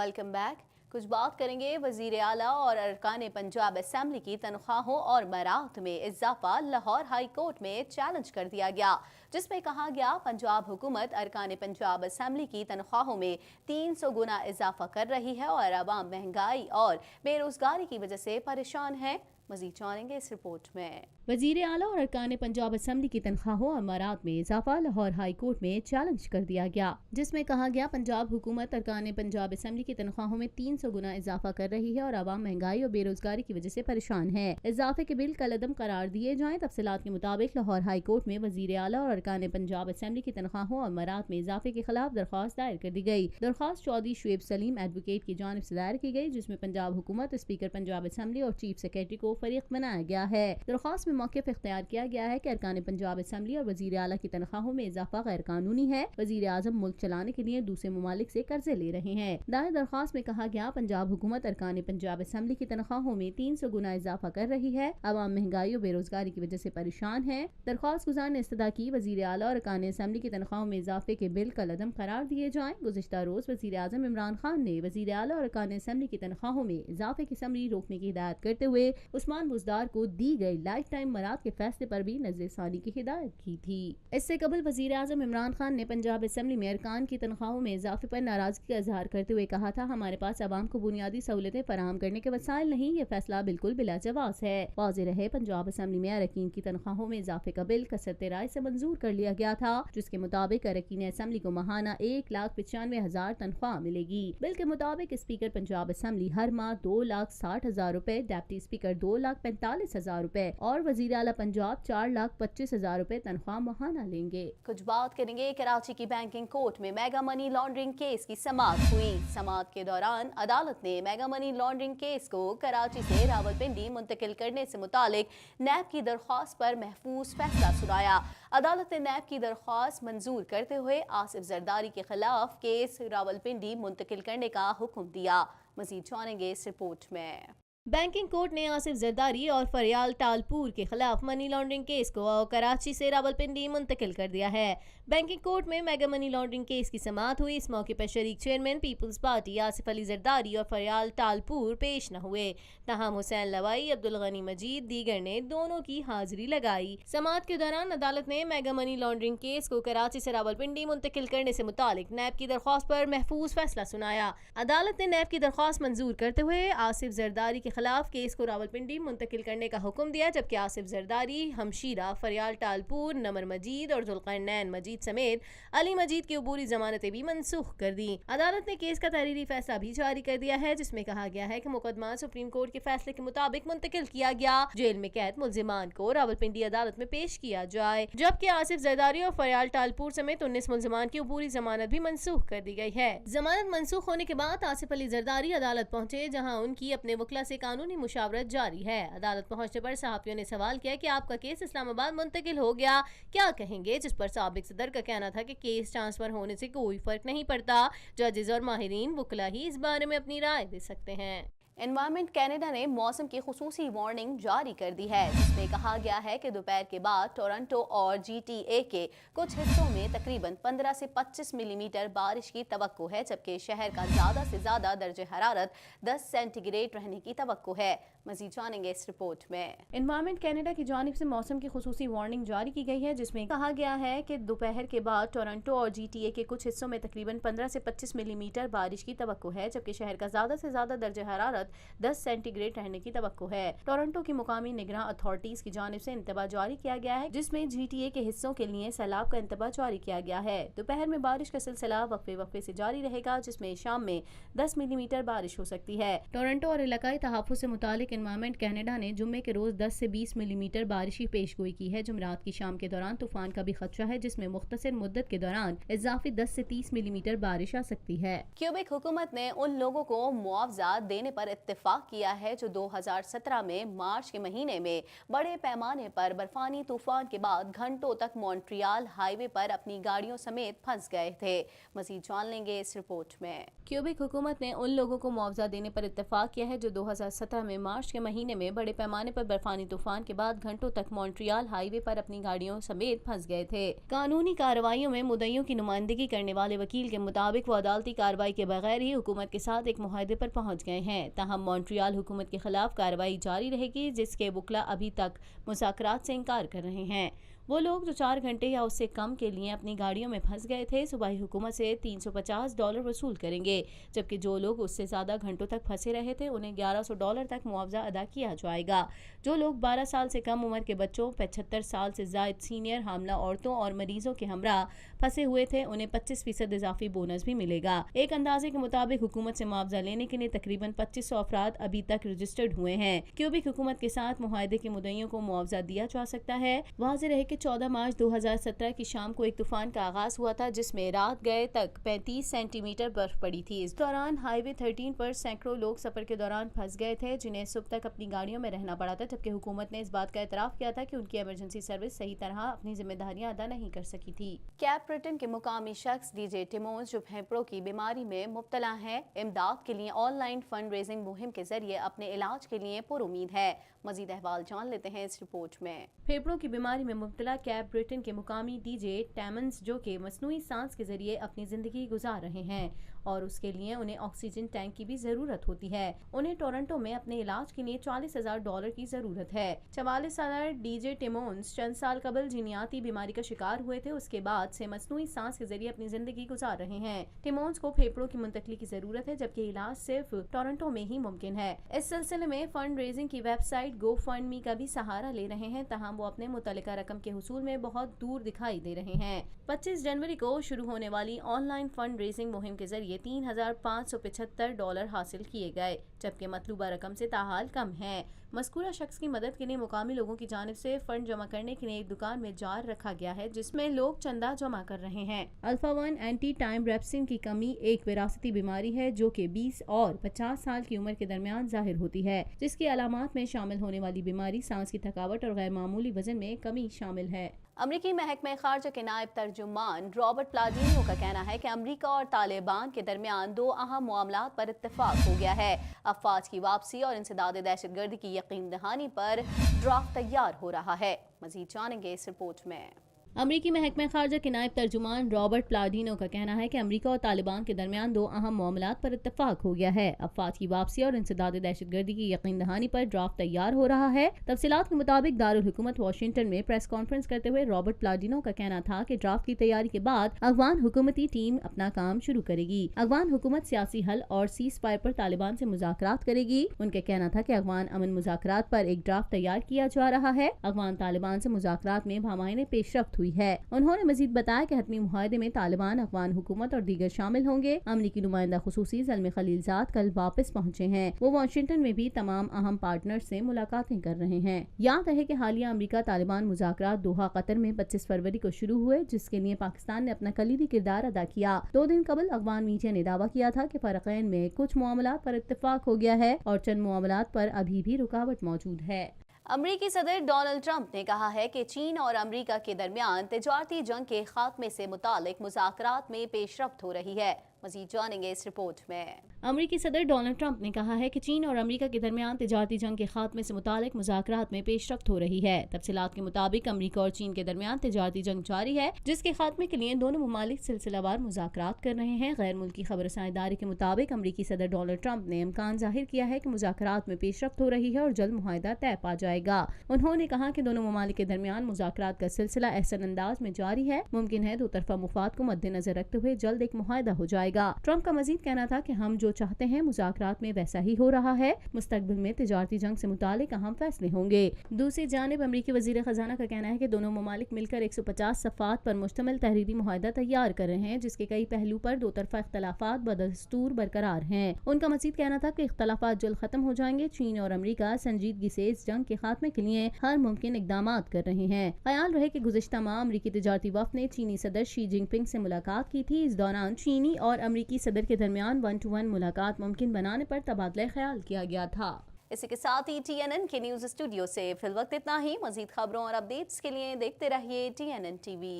Welcome back. कुछ बात करेंगे वजीर आला और अरकान पंजाब असम्बली की तनख्वाहों और मराहत में इजाफा लाहौर हाई कोर्ट में चैलेंज कर दिया गया, जिसमें कहा गया पंजाब हुकूमत अरकान पंजाब असम्बली की तनख्वाहों में 300 गुना इजाफा कर रही है और अवाम महंगाई और बेरोजगारी की वजह से परेशान है। मजीद जानेंगे इस रिपोर्ट में। वजीर आला और अरकान पंजाब असम्बली की तनख्वाहों और मराहत में इजाफा लाहौर हाई कोर्ट में चैलेंज कर दिया गया, जिसमें कहा गया पंजाब हुकूमत अरकान पंजाब असम्बली की तनख्वाहों में 300 गुना इजाफा कर रही है और आवाम महंगाई और बेरोजगारी की वजह से परेशान है। इजाफे के बिल कलअदम करार दिए जाएं। तफसीलात के मुताबिक लाहौर हाई कोर्ट में वजीर आला और अरकान पंजाब असम्बली की तनख्वाहों और मराहत में इजाफे के खिलाफ दरख्वास्त दायर कर दी गई। दरख्वास्त चौधरी शुएब सलीम एडवोकेट की जानिब से दायर की गई, जिसमें पंजाब हुकूमत, स्पीकर पंजाब असम्बली और चीफ सेक्रेटरी को फरीक बनाया गया है। दरख्वास्त में मौक़िफ़ इख्तियार किया गया है कि अरकान पंजाब असम्बली और वजीर आला की तनख्वाहों में इजाफा गैर कानूनी है। वजीर आजम मुल्क चलाने के लिए दूसरे ममालिक से कर्जे ले रहे हैं। दायर दरख्वास्त में कहा गया पंजाब हुकूमत अरकान पंजाब असम्बली की तनख्वाहों में 300 गुना इजाफा कर रही है। आवाम महंगाई और बेरोजगारी की वजह से परेशान है। दरख्वास्त गुजार ने इस्तदा की वजीर आला और अरकान असम्बली की तनख्वाहों में इजाफे के बिल कलअदम करार दिए जाएं। गुज़िश्ता रोज वजीर आजम इमरान खान ने वजीर आला और अरकान असम्बली की तनख्वाहों में इजाफे की समरी रोकने की हिदायत करते हुए उस्मान बुज़दार को दी गई लाइफ टाइम मराहत के फैसले पर भी नज़रसानी की हिदायत की थी। इससे कबल वजीर आजम इमरान खान ने पंजाब असम्बली में अरकान की तनख्वाहों में इजाफे पर नाराजगी का इजहार करते हुए कहा था, हमारे पास आवाम को बुनियादी सहूलतें फराहम करने के वसाइल नहीं, ये फैसला बिल्कुल बिलाजवाज है। वाज़ेह रहे पंजाब असम्बली में अरकान की तनख्वाहों में इजाफे का बिल कसरत राय से मंजूर कर लिया गया था, जिसके मुताबिक अरकान असम्बली को माहाना 1,95,000 तनख्वाह मिलेगी। बिल के मुताबिक स्पीकर पंजाब असम्बली हर माह 2,60,000 रुपए, डिप्टी स्पीकर 2,45,000 रुपए और वजीर आला पंजाब 4,25,000 रुपए तनख्वाह माहाना लेंगे। कुछ बात करेंगे कराची की बैंकिंग कोर्ट में मेगा मनी लॉन्ड्रिंग केस की समाअत हुई। समाअत के दौरान अदालत ने मेगा मनी लॉन्ड्रिंग केस को कराची से रावलपिंडी मुंतकिल करने से मुतालिक नैब की दरख्वास्त पर महफूज फैसला सुनाया। अदालत ने नैब की दरख्वास्त मंजूर करते हुए आसिफ जरदारी के खिलाफ केस रावलपिंडी मुंतकिल करने का हुक्म दिया। मजीद जानेंगे इस रिपोर्ट में। बैंकिंग कोर्ट ने आसिफ जरदारी और फरियाल टालपुर के खिलाफ मनी लॉन्ड्रिंग केस को कराची से रावलपिंडी मुंतकिल कर दिया है। बैंकिंग कोर्ट में मेगा मनी लॉन्ड्रिंग केस की समाअत हुई। इस मौके पर शरीक चेयरमैन पीपल्स पार्टी आसिफ अली जरदारी और फरियाल टालपुर पेश न हुए। तहम हुसैन लवाई, अब्दुल गनी मजीद दीगर ने दोनों की हाजिरी लगाई। समाअत के दौरान अदालत ने मेगा मनी लॉन्ड्रिंग केस को कराची से रावलपिंडी मुंतकिल करने से मुतालिक नैब की दरख्वास्त पर महफूज फैसला सुनाया। अदालत ने नैब की दरख्वास्त मंजूर करते हुए आसिफ जरदारी के खिलाफ केस को रावलपिंडी मुंतकिल करने का हुक्म दिया, जबकि आसिफ जरदारी, हमशीरा, फरियाल टालपुर, नमर मजीद और जुल्करनैन मजीद समेत अली मजीद की अबूरी जमानतें भी मनसूख कर दी। अदालत ने केस का तहरीरी फैसला भी जारी कर दिया है, जिसमें कहा गया है कि मुकदमा सुप्रीम कोर्ट के फैसले के मुताबिक मुंतकिल किया गया। जेल में कैद मुल्जिमान को रावलपिंडी अदालत में पेश किया जाए, जबकि आसिफ जरदारी और फरियाल टालपुर समेत 19 मुल्जिमान की अबूरी जमानत भी मनसूख कर दी गई है। जमानत मनसूख होने के बाद आसिफ अली जरदारी अदालत पहुंचे, जहां उनकी अपने वकला से कानूनी मुशावरत जारी है। अदालत पहुंचने पर सहाफियों ने सवाल किया कि आपका केस इस्लामाबाद मुंतकिल हो गया, क्या कहेंगे? जिस पर साबिक सदर का कहना था कि केस ट्रांसफर होने से कोई फर्क नहीं पड़ता, जजेस और माहिरीन वकला ही इस बारे में अपनी राय दे सकते हैं। एनवायरमेंट कैनेडा ने मौसम की खुसूसी वार्निंग जारी कर दी है, जिसमें कहा गया है कि दोपहर के बाद टोरंटो और GTA के कुछ हिस्सों में तकरीबन 15 से 25 मिलीमीटर बारिश की तवक्को है, जबकि शहर का ज़्यादा से ज़्यादा दर्जे हरारत 10 सेंटीग्रेड रहने की तवक्को है। मज़ीद जानेंगे इस रिपोर्ट में। एनवायरमेंट कैनेडा की जानिब से मौसम की खुसूसी वार्निंग जारी की गई है, जिसमें कहा गया है कि दोपहर के बाद टोरंटो और GTA के कुछ हिस्सों में तकरीबन 15 से 25 मिलीमीटर बारिश की तवक्को है, जबकि शहर का ज़्यादा से ज़्यादा दर्जे हरारत 10 सेंटीग्रेड रहने की तवक्को है। टोरंटो की मुकामी निगरान अथॉरिटीज की जानिब से इंतबा जारी किया गया है, जिसमें GTA के हिस्सों के लिए सैलाब का इंतबा जारी किया गया है। दोपहर में बारिश का सिलसिला वक्फे वक्फे से जारी रहेगा, जिसमें शाम में 10 मिलीमीटर बारिश हो सकती है। टोरंटो और इलाकाई तहफ़्फ़ुज़ से मुतालिक एनवायरमेंट कैनेडा ने जुम्मे के रोज 10 से 20 मिलीमीटर बारिश की पेशगोई की है। जुमेरात की शाम के दौरान तूफान का भी खदशा है, जिसमें मुख्तसर मुद्दत के दौरान इजाफी 10 से 30 मिलीमीटर बारिश आ सकती है। क्यूबिक हुकूमत ने उन लोगों को मुआवजा देने पर इत्तेफाक किया है जो 2017 में मार्च के महीने में बड़े पैमाने पर बर्फानी तूफान के बाद घंटों तक मॉन्ट्रियल हाईवे पर अपनी गाड़ियों समेत फंस गए थे। मज़ीद जान लेंगे इस रिपोर्ट में। क्यूबिक हुकूमत ने उन लोगों को मुआवजा देने पर इत्तेफाक किया है जो 2017 में मार्च मार्च के महीने में बड़े पैमाने पर बर्फानी तूफान के बाद घंटों तक मॉन्ट्रियल हाईवे पर अपनी गाड़ियों समेत फंस गए थे। कानूनी कार्रवाइयों में मुद्दइयों की नुमाइंदगी करने वाले वकील के मुताबिक वो अदालती कार्रवाई के बगैर ही हुकूमत के साथ एक मुआहदे पर पहुंच गए हैं। ताहम मॉन्ट्रियल हुकूमत के खिलाफ कार्रवाई जारी रहेगी, जिसके वकील अभी तक मुज़ाकरात से इनकार कर रहे हैं। वो लोग जो 4 घंटे या उससे कम के लिए अपनी गाड़ियों में फंस गए थे, सूबाई हुकूमत से $350 वसूल करेंगे, जबकि जो लोग उससे ज़्यादा घंटों तक फंसे रहे थे उन्हें $1100 तक मुआवजा अदा किया जाएगा। जो लोग 12 साल से कम उम्र के बच्चों, 75 साल से ज़ायद सीनियर, हामला औरतों और मरीजों के हमरा फंसे हुए थे, उन्हें 25% इजाफी बोनस भी मिलेगा। एक अंदाजे के मुताबिक हुकूमत से मुआवजा लेने के लिए तकरीबन 2500 अफराद अभी तक रजिस्टर्ड हुए हैं। क्यूबिक हुकूमत के साथ मुआहदे के मुद्दइयों को मुआवजा दिया जा सकता है। वाज़ेह रहे कि 14 मार्च 2017 की शाम को एक तूफान का आगाज हुआ था, जिसमें रात गए तक 35 सेंटीमीटर बर्फ पड़ी थी। इस दौरान हाईवे 13 पर सैकड़ों लोग सफर के दौरान फंस गए थे, जिन्हें सुबह तक अपनी गाड़ियों में रहना पड़ा था, जबकि हुकूमत ने इस बात का एतराफ़ किया था कि उनकी इमरजेंसी सर्विस सही तरह अपनी जिम्मेदारियां अदा नहीं कर सकी थी। कैप ब्रिटेन के मुकामी शख्स डीजे टिमोन्स, जो फेफड़ों की बीमारी में मुब्तला है, इमदाद के लिए ऑनलाइन फंड रेजिंग मुहिम के जरिए अपने इलाज के लिए पुरुमीद है। मजीद अहवाल जान लेते हैं इस रिपोर्ट में। फेफड़ों की बीमारी में मुब्तला कैप ब्रिटेन के मुकामी डीजे टिमोन्स, जो कि मसनूई सांस के जरिए अपनी जिंदगी गुजार रहे हैं और उसके लिए उन्हें ऑक्सीजन टैंक की भी जरूरत होती है। उन्हें टोरंटो में अपने इलाज के लिए $40,000 की जरूरत है। 44 साल डीजे टिमोन्स चंद साल कबल जिनियाती बीमारी का शिकार हुए थे, उसके बाद से मसनूई सांस के जरिए अपनी जिंदगी गुजार रहे हैं। टिमोन्स को फेफड़ों की मुंतकली की जरूरत है, जबकि इलाज सिर्फ टोरंटो में ही मुमकिन है। इस सिलसिले में फंड रेजिंग की वेबसाइट गो फंड मी का भी सहारा ले रहे हैं, तहम वो अपने मुतल्लिका रकम के हुसूल में बहुत दूर दिखाई दे रहे हैं। 25 जनवरी को शुरू होने वाली ऑनलाइन फंड रेजिंग मुहिम के जरिए $3,575 हासिल किए गए, जबकि मतलूबा रकम से ताहाल कम है। मज़कूरा शख्स की मदद के लिए मुकामी लोगों की जानिब से फंड जमा करने के लिए एक दुकान में जार रखा गया है, जिसमें लोग चंदा जमा कर रहे हैं। अल्फा 1 एंटी टाइम रेप्सिन की कमी एक विरासती बीमारी है, जो कि 20 और 50 साल की उम्र के दरमियान जाहिर होती है, जिसकी अलामात में शामिल होने वाली बीमारी सांस की थकावट और गैर मामूली वजन में कमी शामिल है। अमरीकी महकमा खारजा के नायब तर्जुमान रॉबर्ट प्लाडिनो का कहना है कि अमरीका और तालिबान के दरमियान 2 अहम मामलात पर इत्तेफाक हो गया है। अफवाज की वापसी और इंसदाद दहशतगर्दी की यकीन दहानी पर ड्राफ्ट तैयार हो रहा है। मजीद जानेंगे इस रिपोर्ट में। अमरीकी महकमा खारजा के नायब तर्जुमान रॉबर्ट प्लाडिनो का कहना है कि अमरीका और तालिबान के दरमियान 2 अहम मामलात पर इत्तेफाक हो गया है। अफवाज की वापसी और इंसदाद दहशतगर्दी की यकीन दहानी पर ड्राफ्ट तैयार हो रहा है। तफसीलात के मुताबिक दारुल हुकूमत वाशिंगटन में प्रेस कॉन्फ्रेंस करते हुए रॉबर्ट प्लाडिनो का कहना था कि ड्राफ्ट की तैयारी के बाद अफगान हुकूमती टीम अपना काम शुरू करेगी। अफगान हुकूमत सियासी हल और सीज फायर पर तालिबान से मुज़ाकरात करेगी। उनका कहना था कि अफगान अमन मुज़ाकरात पर एक ड्राफ्ट तैयार किया जा रहा है। अफगान तालिबान से मुज़ाकरात में बामायने पेशरफ्त हुई है। उन्होंने मजीद बताया कि हतमी मुआहदे में तालिबान, अफगान हुकूमत और दीगर शामिल होंगे। अमरीकी नुमाइंदा खुसूसी ज़ल्मी खलीलजाद कल वापस पहुंचे हैं। वो वाशिंगटन में भी तमाम अहम पार्टनर से मुलाकातें कर रहे हैं। याद रहे कि हालिया अमरीका तालिबान मुज़ाकरात दोहा कतर में 25 फरवरी को शुरू हुए, जिसके लिए पाकिस्तान ने अपना कलीदी किरदार अदा किया। 2 दिन कबल अफगान मीडिया ने दावा किया था कि फरक़ैन में कुछ मामलात पर इत्तेफाक हो गया है और चंद मामलात पर अभी भी रुकावट मौजूद है। अमरीकी सदर डोनाल्ड ट्रंप ने कहा है कि चीन और अमरीका के दरमियान तिजारती जंग के खात्मे से मुतालिक मुज़ाकरात में पेशरफ्त हो रही है। मज़ीद जानेंगे इस रिपोर्ट में। अमरीकी सदर डोनाल्ड ट्रंप ने कहा है कि चीन और अमरीका के दरमियान तिजारती जंग के खात्मे से मुतालिक मुज़ाकरात में पेशरफ्त हो रही है। तफसीलात के मुताबिक अमरीका और चीन के दरमियान तिजारती जंग जारी है, जिसके खात्मे के लिए दोनों ममालिक सिलसिलावार मुज़ाकरात कर रहे हैं। गैर मुल्की खबर रसां इदारे के मुताबिक अमरीकी सदर डोनाल्ड ट्रंप ने इम्कान जाहिर किया है कि मुज़ाकरात में पेशरफ्त हो रही है और जल्द मुआहिदा तय पा जाएगा। उन्होंने कहा कि दोनों ममालिक के दरमियान मुज़ाकरात का सिलसिला एहसन अंदाज में जारी है। मुमकिन है 2 तरफा मुफाद को मद्देनजर रखते हुए जल्द एक मुआहिदा हो जाएगा। ट्रंप का मजीद कहना था कि हम जो चाहते हैं मुज़ाकरात में वैसा ही हो रहा है। मुस्तकबिल में तिजारती जंग से मुतालिक अहम फैसले होंगे। दूसरी जानिब अमरीकी वज़ीर ख़जाना का कहना है कि दोनों ममालिक मिलकर 150 सफ़ात पर मुश्तमिल तहरीरी मुआहिदा तैयार कर रहे हैं, जिसके कई पहलू पर 2 तरफा इख्तलाफात बदस्तूर बरकरार हैं। उनका मजीद कहना था कि इख्तलाफात जल्द खत्म हो जाएंगे। चीन और अमरीका संजीदगी से इस जंग के खात्मे के लिए हर मुमकिन इक़दामात कर रहे हैं। ख्याल रहे कि गुज़िश्ता माह अमरीकी तिजारती वफ़द ने चीनी सदर शी जिनपिंग से मुलाकात की थी। इस दौरान चीनी और अमरीकी सदर के दरमियान 1-to-1 मुलाकात मुमकिन बनाने पर तबादला ख्याल किया गया था। इसी के साथ ही TNN के न्यूज़ स्टूडियो से फिल वक्त इतना ही। मज़ीद खबरों और अपडेट्स के लिए देखते रहिए TNN TV।